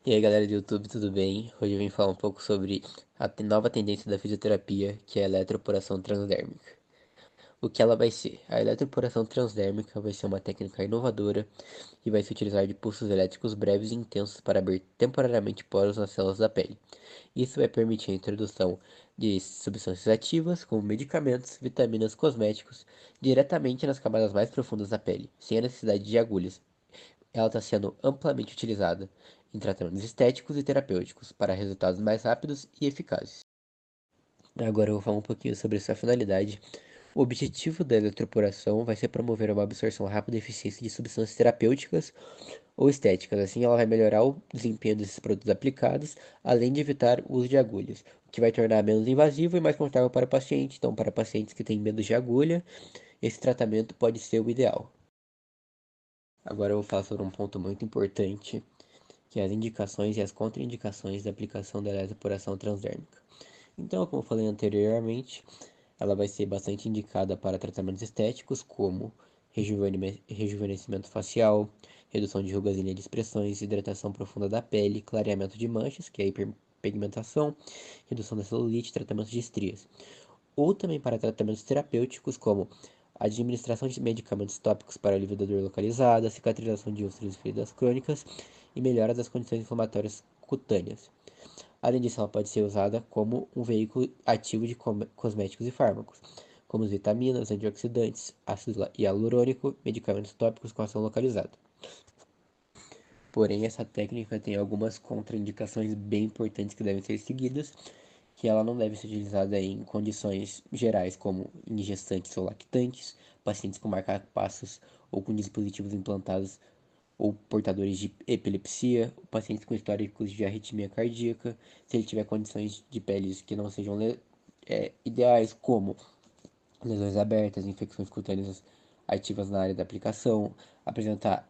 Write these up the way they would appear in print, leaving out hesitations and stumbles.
E aí galera do YouTube, tudo bem? Hoje eu vim falar um pouco sobre a nova tendência da fisioterapia, que é a eletroporação transdérmica. O que ela vai ser? A eletroporação transdérmica vai ser uma técnica inovadora que vai se utilizar de pulsos elétricos breves e intensos para abrir temporariamente poros nas células da pele. Isso vai permitir a introdução de substâncias ativas, como medicamentos, vitaminas, cosméticos, diretamente nas camadas mais profundas da pele, sem a necessidade de agulhas. Ela está sendo amplamente utilizada em tratamentos estéticos e terapêuticos para resultados mais rápidos e eficazes. Agora eu vou falar um pouquinho sobre sua finalidade. O objetivo da eletroporação vai ser promover uma absorção rápida e eficiente de substâncias terapêuticas ou estéticas. Assim, ela vai melhorar o desempenho desses produtos aplicados, além de evitar o uso de agulhas, o que vai tornar menos invasivo e mais confortável para o paciente. Então, para pacientes que têm medo de agulha, esse tratamento pode ser o ideal. Agora eu vou falar sobre um ponto muito importante, que é as indicações e as contraindicações da aplicação da eletroporação transdérmica. Então, como eu falei anteriormente, ela vai ser bastante indicada para tratamentos estéticos, como rejuvenescimento facial, redução de rugas e linhas de expressões, hidratação profunda da pele, clareamento de manchas, que é a hiperpigmentação, redução da celulite, tratamento de estrias. Ou também para tratamentos terapêuticos, como administração de medicamentos tópicos para alívio da dor localizada, cicatrização de úlceras e feridas crônicas e melhora das condições inflamatórias cutâneas. Além disso, ela pode ser usada como um veículo ativo de cosméticos e fármacos, como vitaminas, antioxidantes, ácido hialurônico, medicamentos tópicos com ação localizada. Porém, essa técnica tem algumas contraindicações bem importantes que devem ser seguidas, que ela não deve ser utilizada em condições gerais, como em gestantes ou lactantes, pacientes com marca-passos ou com dispositivos implantados ou portadores de epilepsia, pacientes com históricos de arritmia cardíaca, se ele tiver condições de peles que não sejam ideais, como lesões abertas, infecções cutâneas ativas na área da aplicação, apresentar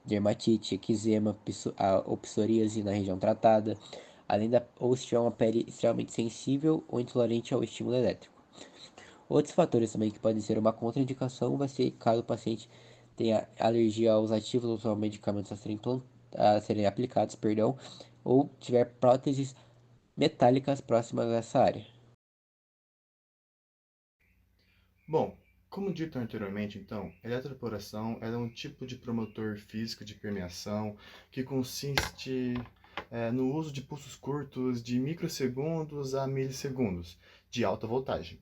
dermatite, eczema ou psoríase na região tratada, ou se tiver uma pele extremamente sensível ou intolerante ao estímulo elétrico. Outros fatores também que podem ser uma contraindicação vai ser caso o paciente tenha alergia aos ativos ou aos medicamentos a serem aplicados, perdão, ou tiver próteses metálicas próximas a essa área. Bom, como dito anteriormente, então, a eletroporação é um tipo de promotor físico de permeação que consiste no uso de pulsos curtos de microsegundos a milissegundos de alta voltagem,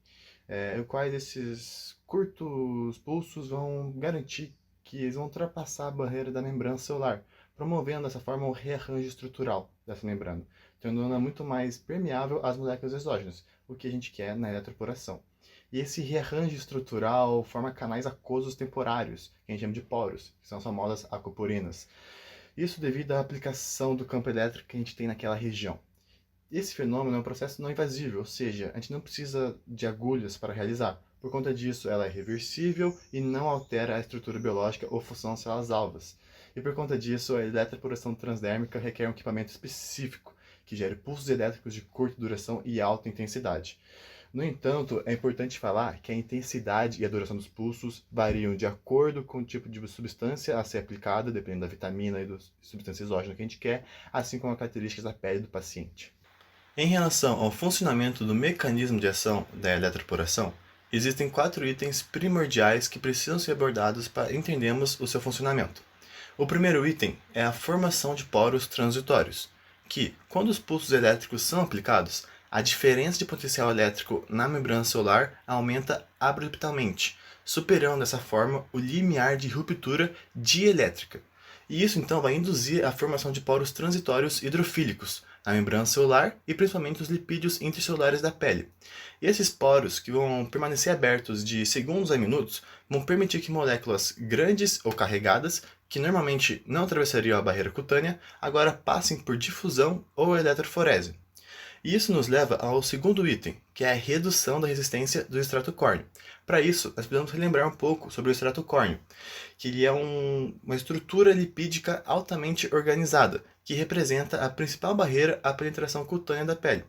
os quais esses curtos pulsos vão garantir que eles vão ultrapassar a barreira da membrana celular, promovendo dessa forma o rearranjo estrutural dessa membrana, tornando-a muito mais permeável às moléculas exógenas, o que a gente quer na eletroporação. E esse rearranjo estrutural forma canais aquosos temporários, que a gente chama de poros, que são as famosas aquoporinas. Isso devido à aplicação do campo elétrico que a gente tem naquela região. Esse fenômeno é um processo não invasivo, ou seja, a gente não precisa de agulhas para realizar. Por conta disso, ela é reversível e não altera a estrutura biológica ou função das células alvas. E por conta disso, a eletroporação transdérmica requer um equipamento específico, que gere pulsos elétricos de curta duração e alta intensidade. No entanto, é importante falar que a intensidade e a duração dos pulsos variam de acordo com o tipo de substância a ser aplicada, dependendo da vitamina e da substância exógena que a gente quer, assim como as características da pele do paciente. Em relação ao funcionamento do mecanismo de ação da eletroporação, existem 4 itens primordiais que precisam ser abordados para entendermos o seu funcionamento. O primeiro item é a formação de poros transitórios, que, quando os pulsos elétricos são aplicados, a diferença de potencial elétrico na membrana celular aumenta abruptamente, superando dessa forma o limiar de ruptura dielétrica. E isso então vai induzir a formação de poros transitórios hidrofílicos na membrana celular e principalmente os lipídios intracelulares da pele. E esses poros, que vão permanecer abertos de segundos a minutos, vão permitir que moléculas grandes ou carregadas, que normalmente não atravessariam a barreira cutânea, agora passem por difusão ou eletroforese. E isso nos leva ao segundo item, que é a redução da resistência do extrato córneo. Para isso, nós precisamos relembrar um pouco sobre o extrato córneo, que ele é uma estrutura lipídica altamente organizada, que representa a principal barreira à penetração cutânea da pele.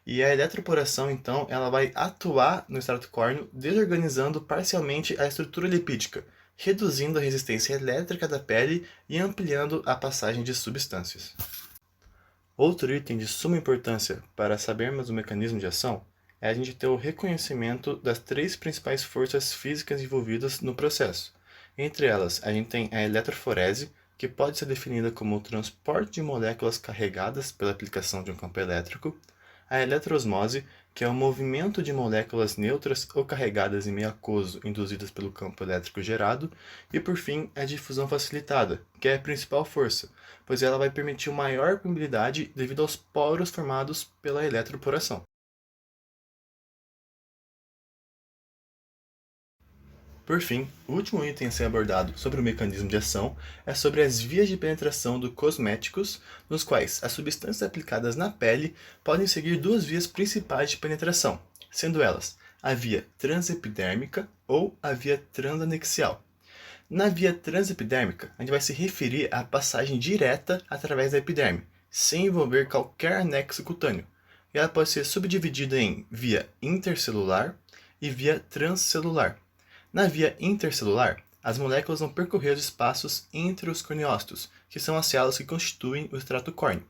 E a eletroporação, então, ela vai atuar no extrato córneo, desorganizando parcialmente a estrutura lipídica, reduzindo a resistência elétrica da pele e ampliando a passagem de substâncias. Outro item de suma importância para sabermos o mecanismo de ação é a gente ter o reconhecimento das três principais forças físicas envolvidas no processo. Entre elas, a gente tem a eletroforese, que pode ser definida como o transporte de moléculas carregadas pela aplicação de um campo elétrico, a eletroosmose, que é o movimento de moléculas neutras ou carregadas em meio aquoso induzidas pelo campo elétrico gerado, e por fim a difusão facilitada, que é a principal força, pois ela vai permitir uma maior permeabilidade devido aos poros formados pela eletroporação. Por fim, o último item a ser abordado sobre o mecanismo de ação é sobre as vias de penetração dos cosméticos, nos quais as substâncias aplicadas na pele podem seguir duas vias principais de penetração, sendo elas a via transepidérmica ou a via transanexial. Na via transepidérmica, a gente vai se referir à passagem direta através da epiderme, sem envolver qualquer anexo cutâneo, e ela pode ser subdividida em via intercelular e via transcelular. Na via intercelular, as moléculas vão percorrer os espaços entre os corneócitos, que são as células que constituem o extrato córneo.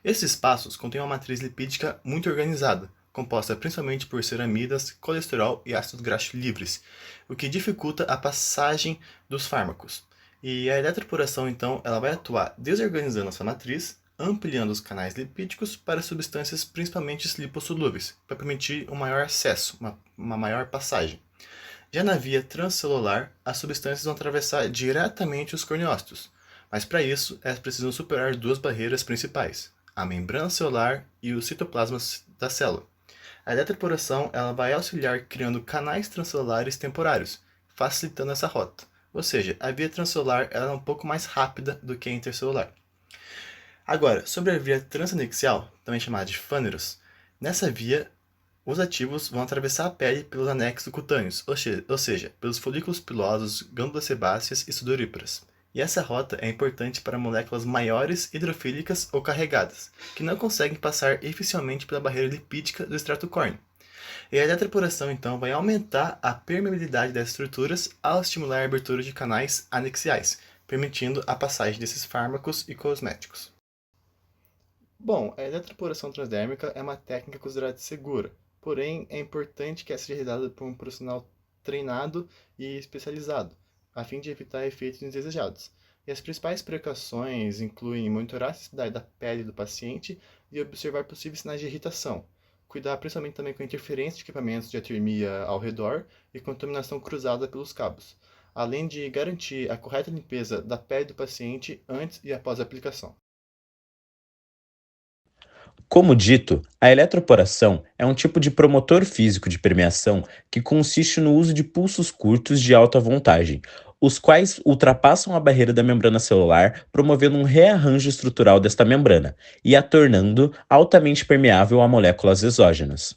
Esses espaços contêm uma matriz lipídica muito organizada, composta principalmente por ceramidas, colesterol e ácidos graxos livres, o que dificulta a passagem dos fármacos. E a eletroporação, então, ela vai atuar desorganizando essa matriz, ampliando os canais lipídicos para substâncias principalmente lipossolúveis, para permitir um maior acesso, uma maior passagem. Já na via transcelular, as substâncias vão atravessar diretamente os corneócitos, mas para isso elas precisam superar duas barreiras principais, a membrana celular e o citoplasma da célula. A eletroporação ela vai auxiliar criando canais transcelulares temporários, facilitando essa rota. Ou seja, a via transcelular ela é um pouco mais rápida do que a intercelular. Agora, sobre a via transanexial, também chamada de fâneros, nessa via os ativos vão atravessar a pele pelos anexos cutâneos, ou seja, pelos folículos pilosos, glândulas sebáceas e sudoríparas. E essa rota é importante para moléculas maiores, hidrofílicas ou carregadas, que não conseguem passar eficientemente pela barreira lipídica do extrato córneo. E a eletroporação, então, vai aumentar a permeabilidade das estruturas ao estimular a abertura de canais anexiais, permitindo a passagem desses fármacos e cosméticos. Bom, a eletroporação transdérmica é uma técnica considerada segura, porém é importante que ela seja realizada por um profissional treinado e especializado, a fim de evitar efeitos indesejados. E as principais precauções incluem monitorar a sensibilidade da pele do paciente e observar possíveis sinais de irritação. Cuidar principalmente também com a interferência de equipamentos de atermia ao redor e contaminação cruzada pelos cabos, além de garantir a correta limpeza da pele do paciente antes e após a aplicação. Como dito, a eletroporação é um tipo de promotor físico de permeação que consiste no uso de pulsos curtos de alta voltagem, os quais ultrapassam a barreira da membrana celular, promovendo um rearranjo estrutural desta membrana e a tornando altamente permeável a moléculas exógenas.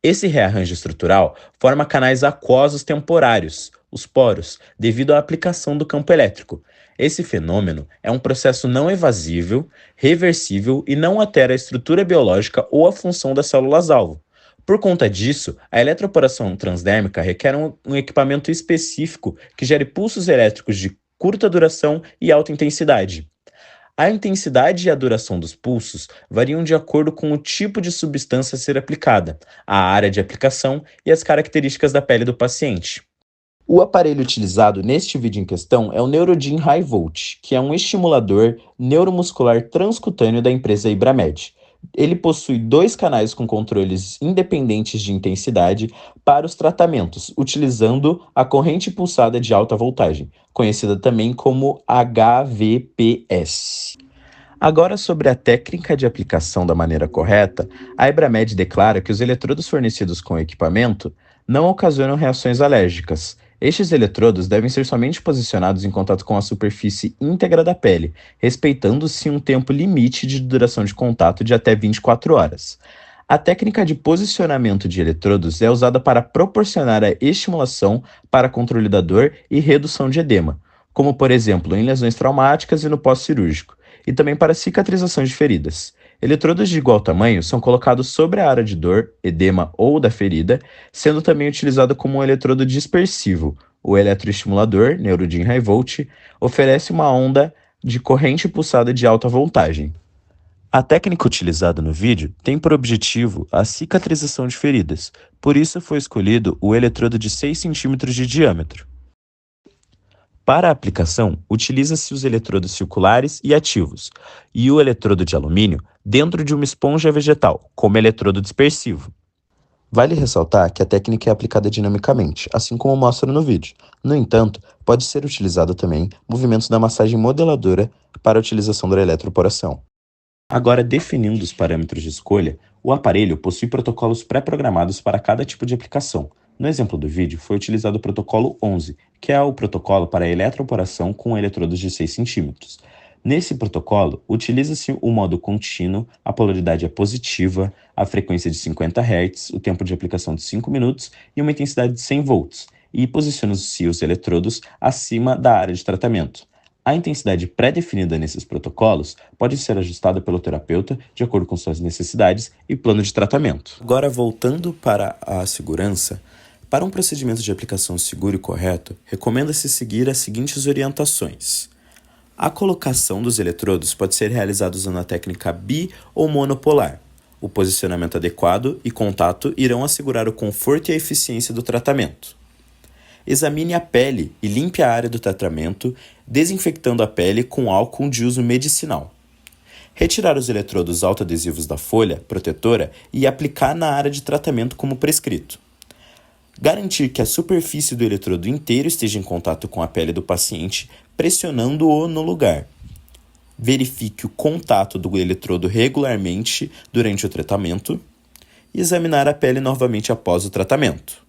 Esse rearranjo estrutural forma canais aquosos temporários, os poros, devido à aplicação do campo elétrico. Esse fenômeno é um processo não evasível, reversível e não altera a estrutura biológica ou a função das células-alvo. Por conta disso, a eletroporação transdérmica requer um equipamento específico que gere pulsos elétricos de curta duração e alta intensidade. A intensidade e a duração dos pulsos variam de acordo com o tipo de substância a ser aplicada, a área de aplicação e as características da pele do paciente. O aparelho utilizado neste vídeo em questão é o Neurodin High Volt, que é um estimulador neuromuscular transcutâneo da empresa Ibramed. Ele possui dois canais com controles independentes de intensidade para os tratamentos, utilizando a corrente pulsada de alta voltagem, conhecida também como HVPS. Agora, sobre a técnica de aplicação da maneira correta, a Ibramed declara que os eletrodos fornecidos com o equipamento não ocasionam reações alérgicas. Estes eletrodos devem ser somente posicionados em contato com a superfície íntegra da pele, respeitando-se um tempo limite de duração de contato de até 24 horas. A técnica de posicionamento de eletrodos é usada para proporcionar a estimulação para controle da dor e redução de edema, como por exemplo em lesões traumáticas e no pós-cirúrgico, e também para cicatrização de feridas. Eletrodos de igual tamanho são colocados sobre a área de dor, edema ou da ferida, sendo também utilizado como um eletrodo dispersivo. O eletroestimulador, Neurodin High Volt, oferece uma onda de corrente pulsada de alta voltagem. A técnica utilizada no vídeo tem por objetivo a cicatrização de feridas, por isso foi escolhido o eletrodo de 6 centímetros de diâmetro. Para a aplicação, utiliza-se os eletrodos circulares e ativos, e o eletrodo de alumínio dentro de uma esponja vegetal, como eletrodo dispersivo. Vale ressaltar que a técnica é aplicada dinamicamente, assim como mostra no vídeo. No entanto, pode ser utilizado também movimentos da massagem modeladora para a utilização da eletroporação. Agora, definindo os parâmetros de escolha, o aparelho possui protocolos pré-programados para cada tipo de aplicação. No exemplo do vídeo, foi utilizado o protocolo 11, que é o protocolo para a eletroporação com eletrodos de 6 centímetros. Nesse protocolo, utiliza-se o modo contínuo, a polaridade é positiva, a frequência de 50 Hz, o tempo de aplicação de 5 minutos e uma intensidade de 100 volts, e posiciona-se os eletrodos acima da área de tratamento. A intensidade pré-definida nesses protocolos pode ser ajustada pelo terapeuta de acordo com suas necessidades e plano de tratamento. Agora, voltando para a segurança, para um procedimento de aplicação seguro e correto, recomenda-se seguir as seguintes orientações. A colocação dos eletrodos pode ser realizada usando a técnica bi ou monopolar. O posicionamento adequado e contato irão assegurar o conforto e a eficiência do tratamento. Examine a pele e limpe a área do tratamento, desinfectando a pele com álcool de uso medicinal. Retirar os eletrodos autoadesivos da folha protetora e aplicar na área de tratamento como prescrito. Garantir que a superfície do eletrodo inteiro esteja em contato com a pele do paciente, pressionando-o no lugar. Verifique o contato do eletrodo regularmente durante o tratamento e examinar a pele novamente após o tratamento.